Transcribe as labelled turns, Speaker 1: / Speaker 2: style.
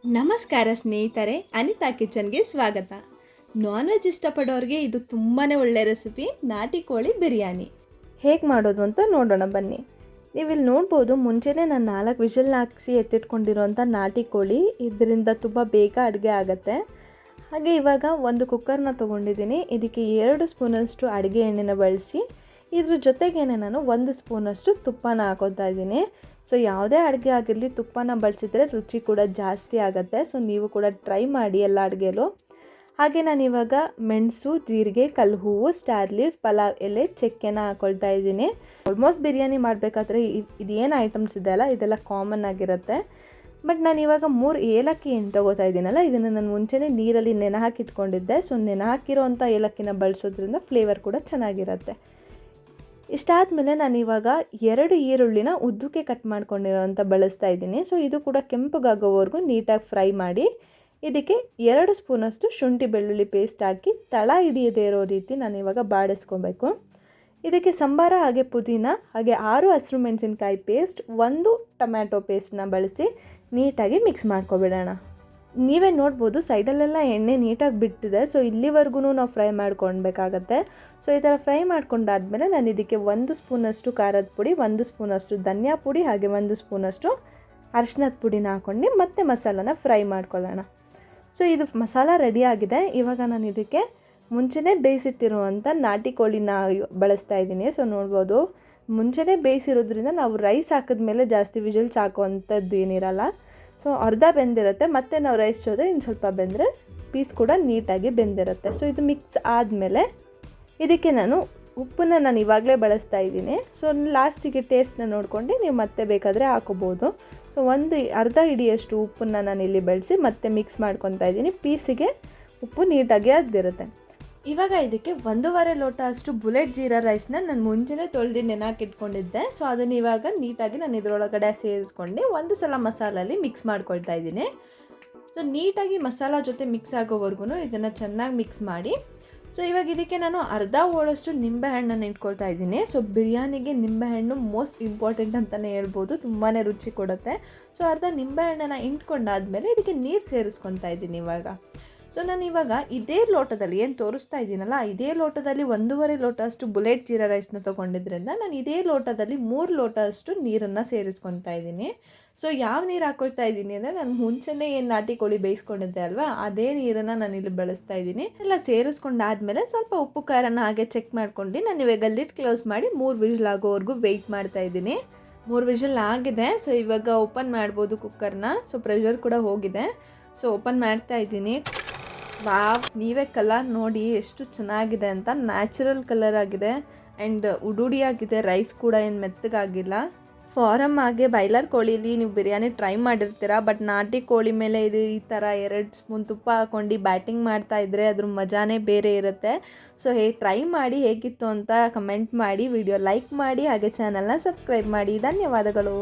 Speaker 1: ನಮಸ್ಕಾರ ಸ್ನೇಹಿತರೆ, ಅನಿತಾ ಕಿಚನ್ಗೆ ಸ್ವಾಗತ. ನಾನ್ ವೆಜ್ ಇಷ್ಟಪಡೋರಿಗೆ ಇದು ತುಂಬಾ ಒಳ್ಳೆ ರೆಸಿಪಿ, ನಾಟಿ ಕೋಳಿ ಬಿರಿಯಾನಿ. ಹೇಗೆ ಮಾಡೋದು ಅಂತ ನೋಡೋಣ ಬನ್ನಿ. ನೀವಿಲ್ಲಿ ನೋಡ್ಬೋದು, ಮುಂಚೆನೇ ನಾನು 4 ವಿಷಲ್ ಹಾಕಿಸಿ ಎತ್ತಿಟ್ಕೊಂಡಿರೋಂಥ ನಾಟಿ ಕೋಳಿ. ಇದರಿಂದ ತುಂಬ ಬೇಗ ಅಡುಗೆ ಆಗುತ್ತೆ. ಹಾಗೆ ಇವಾಗ ಒಂದು ಕುಕ್ಕರ್ನ ತೊಗೊಂಡಿದ್ದೀನಿ. ಇದಕ್ಕೆ 2 ಸ್ಪೂನಷ್ಟು ಅಡುಗೆ ಎಣ್ಣೆನ ಬಳಸಿ, ಇದ್ರ ಜೊತೆಗೇನೆ ನಾನು 1 ಸ್ಪೂನಷ್ಟು ತುಪ್ಪನ ಹಾಕೋತಾ ಇದ್ದೀನಿ. ಸೊ ಯಾವುದೇ ಅಡುಗೆ ಆಗಿರಲಿ ತುಪ್ಪನ ಬಳಸಿದ್ರೆ ರುಚಿ ಕೂಡ ಜಾಸ್ತಿ ಆಗುತ್ತೆ. ಸೊ ನೀವು ಕೂಡ ಟ್ರೈ ಮಾಡಿ ಎಲ್ಲ ಅಡುಗೆಲೂ. ಹಾಗೆ ನಾನಿವಾಗ ಮೆಣಸು, ಜೀರಿಗೆ, ಕಲ್ಲು ಹೂವು, ಸ್ಟಾರ್ ಲೀಫ್, ಪಲಾವ್ ಎಲೆ, ಚಕ್ಕೆನ ಹಾಕ್ಕೊಳ್ತಾ ಇದ್ದೀನಿ. ಆಲ್ಮೋಸ್ಟ್ ಬಿರಿಯಾನಿ ಮಾಡಬೇಕಾದ್ರೆ ಇದೇನು ಐಟಮ್ಸ್ ಇದೆಯಲ್ಲ ಇದೆಲ್ಲ ಕಾಮನ್ ಆಗಿರುತ್ತೆ. ಬಟ್ ನಾನು ಇವಾಗ 3 ಏಲಕ್ಕಿ ಏನು ತೊಗೋತಾ ಇದ್ದೀನಲ್ಲ, ಇದನ್ನು ನಾನು ಮುಂಚೆನೇ ನೀರಲ್ಲಿ ನೆನೆ ಹಾಕಿಟ್ಕೊಂಡಿದ್ದೆ. ಸೊ ನೆನೆ ಹಾಕಿರೋ ಅಂಥ ಏಲಕ್ಕಿನ ಬಳಸೋದ್ರಿಂದ ಫ್ಲೇವರ್ ಕೂಡ ಚೆನ್ನಾಗಿರುತ್ತೆ. ಇಷ್ಟಾದಮೇಲೆ ನಾನು ಇವಾಗ 2 ಈರುಳ್ಳಿನ ಉದ್ದಕ್ಕೆ ಕಟ್ ಮಾಡ್ಕೊಂಡಿರೋಂಥ ಬಳಸ್ತಾ ಇದ್ದೀನಿ. ಸೊ ಇದು ಕೂಡ ಕೆಂಪಗಾಗೋವರೆಗೂ ನೀಟಾಗಿ ಫ್ರೈ ಮಾಡಿ, ಇದಕ್ಕೆ 2 ಸ್ಪೂನಷ್ಟು ಶುಂಠಿ ಬೆಳ್ಳುಳ್ಳಿ ಪೇಸ್ಟ್ ಹಾಕಿ ತಳ ಹಿಡಿಯದೇ ಇರೋ ರೀತಿ ನಾನು ಇವಾಗ ಬಾಡಿಸ್ಕೊಬೇಕು. ಇದಕ್ಕೆ ಸಂಬಾರ ಹಾಗೆ ಪುದೀನ ಹಾಗೆ 6 ಹಸಿರು ಮೆಣಸಿನ್ಕಾಯಿ ಪೇಸ್ಟ್, 1 ಟೊಮ್ಯಾಟೊ ಪೇಸ್ಟನ್ನ ಬಳಸಿ ನೀಟಾಗಿ ಮಿಕ್ಸ್ ಮಾಡ್ಕೊಬಿಡೋಣ. ನೀವೇ ನೋಡ್ಬೋದು ಸೈಡಲ್ಲೆಲ್ಲ ಎಣ್ಣೆ ನೀಟಾಗಿ ಬಿಟ್ಟಿದೆ. ಸೊ ಇಲ್ಲಿವರೆಗೂ ನಾವು ಫ್ರೈ ಮಾಡ್ಕೊಳ್ಬೇಕಾಗತ್ತೆ. ಸೊ ಈ ಥರ ಫ್ರೈ ಮಾಡ್ಕೊಂಡಾದ್ಮೇಲೆ ನಾನು ಇದಕ್ಕೆ 1 ಸ್ಪೂನಷ್ಟು ಖಾರದ ಪುಡಿ, 1 ಸ್ಪೂನಷ್ಟು ಧನಿಯಾ ಪುಡಿ ಹಾಗೆ 1 ಸ್ಪೂನಷ್ಟು ಅರಿಶಿನದ ಪುಡಿನ ಹಾಕ್ಕೊಂಡು ಮತ್ತೆ ಮಸಾಲಾನ ಫ್ರೈ ಮಾಡ್ಕೊಳ್ಳೋಣ. ಸೊ ಇದು ಮಸಾಲ ರೆಡಿಯಾಗಿದೆ. ಇವಾಗ ನಾನು ಇದಕ್ಕೆ ಮುಂಚೆನೇ ಬೇಯಿಸಿಟ್ಟಿರುವಂಥ ನಾಟಿ ಕೋಳಿನ ಬಳಸ್ತಾ ಇದ್ದೀನಿ. ಸೊ ನೋಡ್ಬೋದು, ಮುಂಚೆನೇ ಬೇಯಿಸಿರೋದ್ರಿಂದ ನಾವು ರೈಸ್ ಹಾಕಿದ್ಮೇಲೆ ಜಾಸ್ತಿ ವಿಜಿಲ್ಸ್ ಹಾಕುವಂಥದ್ದು ಏನಿರಲ್ಲ. ಸೊ ಅರ್ಧ ಬೆಂದಿರುತ್ತೆ, ಮತ್ತು ನಾವು ರೈಸ್ ಜೊತೆ ಇನ್ನು ಸ್ವಲ್ಪ ಬೆಂದರೆ ಪೀಸ್ ಕೂಡ ನೀಟಾಗಿ ಬೆಂದಿರುತ್ತೆ. ಸೊ ಇದು ಮಿಕ್ಸ್ ಆದಮೇಲೆ ಇದಕ್ಕೆ ನಾನು ಉಪ್ಪನ್ನು ನಾನು ಇವಾಗಲೇ ಬಳಸ್ತಾ ಇದ್ದೀನಿ. ಸೊ ಲಾಸ್ಟಿಗೆ ಟೇಸ್ಟ್ನ ನೋಡ್ಕೊಂಡು ನೀವು ಮತ್ತೆ ಬೇಕಾದರೆ ಹಾಕೋಬೋದು. ಸೊ ಅರ್ಧ ಹಿಡಿಯಷ್ಟು ಉಪ್ಪನ್ನು ನಾನು ಇಲ್ಲಿ ಬಳಸಿ ಮತ್ತೆ ಮಿಕ್ಸ್ ಮಾಡ್ಕೊತಾ ಇದ್ದೀನಿ. ಪೀಸಿಗೆ ಉಪ್ಪು ನೀಟಾಗಿ ಅದ್ದಿರುತ್ತೆ. ಇವಾಗ ಇದಕ್ಕೆ 1.5 ಲೋಟ ಅಷ್ಟು ಬುಲೆಟ್ ಜೀರಾ ರೈಸ್ನ ನಾನು ಮುಂಚೆನೇ ತೊಳೆದು ನೆನಾಕಿಟ್ಕೊಂಡಿದ್ದೆ. ಸೊ ಅದನ್ನು ಇವಾಗ ನೀಟಾಗಿ ನಾನು ಇದರೊಳಗಡೆ ಸೇರಿಸ್ಕೊಂಡು ಒಂದು ಸಲ ಮಸಾಲಲ್ಲಿ ಮಿಕ್ಸ್ ಮಾಡ್ಕೊಳ್ತಾ ಇದ್ದೀನಿ. ಸೊ ನೀಟಾಗಿ ಮಸಾಲ ಜೊತೆ ಮಿಕ್ಸ್ ಆಗೋವರೆಗೂ ಇದನ್ನು ಚೆನ್ನಾಗಿ ಮಿಕ್ಸ್ ಮಾಡಿ, ಸೊ ಇವಾಗ ಇದಕ್ಕೆ ನಾನು ಅರ್ಧ ಹೋಳಷ್ಟು ನಿಂಬೆಹಣ್ಣನ್ನು ಇಟ್ಕೊಳ್ತಾ ಇದ್ದೀನಿ. ಸೊ ಬಿರಿಯಾನಿಗೆ ನಿಂಬೆಹಣ್ಣು ಮೋಸ್ಟ್ ಇಂಪಾರ್ಟೆಂಟ್ ಅಂತಲೇ ಹೇಳ್ಬೋದು, ತುಂಬಾ ರುಚಿ ಕೊಡುತ್ತೆ. ಸೊ ಅರ್ಧ ನಿಂಬೆಹಣ್ಣನ್ನು ಇಂಟ್ಕೊಂಡಾದ್ಮೇಲೆ ಇದಕ್ಕೆ ನೀರು ಸೇರಿಸ್ಕೊತಾ ಇದ್ದೀನಿ ಇವಾಗ. ಸೊ ನಾನು ಇವಾಗ ಇದೇ ಲೋಟದಲ್ಲಿ ಏನು ತೋರಿಸ್ತಾ ಇದ್ದೀನಲ್ಲ, ಇದೇ ಲೋಟದಲ್ಲಿ 1.5 ಲೋಟ ಅಷ್ಟು ಬುಲೆಟ್ ಜೀರಾ ರೈಸ್ನ ತೊಗೊಂಡಿದ್ರಿಂದ ನಾನು ಇದೇ ಲೋಟದಲ್ಲಿ 3 ಲೋಟ ಅಷ್ಟು ನೀರನ್ನು ಸೇರಿಸ್ಕೊತಾ ಇದ್ದೀನಿ. ಸೊ ಯಾವ ನೀರು ಹಾಕ್ಕೊಳ್ತಾ ಇದ್ದೀನಿ ಅಂದರೆ, ನಾನು ಮುಂಚೆನೇ ಏನು ನಾಟಿ ಕೋಳಿ ಬೇಯಿಸ್ಕೊಂಡಿದ್ದೆ ಅಲ್ವಾ, ಅದೇ ನೀರನ್ನು ನಾನು ಇಲ್ಲಿ ಬಳಸ್ತಾ ಇದ್ದೀನಿ. ಎಲ್ಲ ಸೇರಿಸ್ಕೊಂಡಾದ್ಮೇಲೆ ಸ್ವಲ್ಪ ಉಪ್ಪು ಖಾರನ ಹಾಗೆ ಚೆಕ್ ಮಾಡ್ಕೊಂಡು ನಾನು ಇವಾಗ ಲಿಡ್ ಕ್ಲೋಸ್ ಮಾಡಿ 3 ವಿಷಲ್ ಆಗೋವರೆಗೂ ವೆಯ್ಟ್ ಮಾಡ್ತಾ ಇದ್ದೀನಿ. 3 ವಿಷಲ್ ಆಗಿದೆ. ಸೊ ಇವಾಗ ಓಪನ್ ಮಾಡ್ಬೋದು ಕುಕ್ಕರ್ನ. ಸೊ ಪ್ರೆಷರ್ ಕೂಡ ಹೋಗಿದೆ. ಸೊ ಓಪನ್ ಮಾಡ್ತಾ ಇದ್ದೀನಿ. ವಾವ್, ನೀವೇ ಕಲರ್ ನೋಡಿ ಎಷ್ಟು ಚೆನ್ನಾಗಿದೆ ಅಂತ. ನ್ಯಾಚುರಲ್ ಕಲರ್ ಆಗಿದೆ ಆ್ಯಂಡ್ ಉಡುಡಿಯಾಗಿದೆ. ರೈಸ್ ಕೂಡ ಏನು ಮೆತ್ತಗಾಗಿಲ್ಲ. ಫಾರಮ್ ಹಾಗೆ ಬಾಯ್ಲರ್ ಕೋಳಿಲಿ ನೀವು ಬಿರಿಯಾನಿ ಟ್ರೈ ಮಾಡಿರ್ತೀರ, ಬಟ್ ನಾಟಿ ಕೋಳಿ ಮೇಲೆ ಇದು ಈ ಥರ 2 ಸ್ಪೂನ್ ತುಪ್ಪ ಹಾಕ್ಕೊಂಡು ಬ್ಯಾಟಿಂಗ್ ಮಾಡ್ತಾಯಿದ್ರೆ ಅದ್ರ ಮಜಾನೇ ಬೇರೆ ಇರುತ್ತೆ. ಸೊ ಟ್ರೈ ಮಾಡಿ, ಹೇಗಿತ್ತು ಅಂತ ಕಮೆಂಟ್ ಮಾಡಿ, ವಿಡಿಯೋ ಲೈಕ್ ಮಾಡಿ ಹಾಗೆ ಚಾನಲ್ನ ಸಬ್ಸ್ಕ್ರೈಬ್ ಮಾಡಿ. ಧನ್ಯವಾದಗಳು.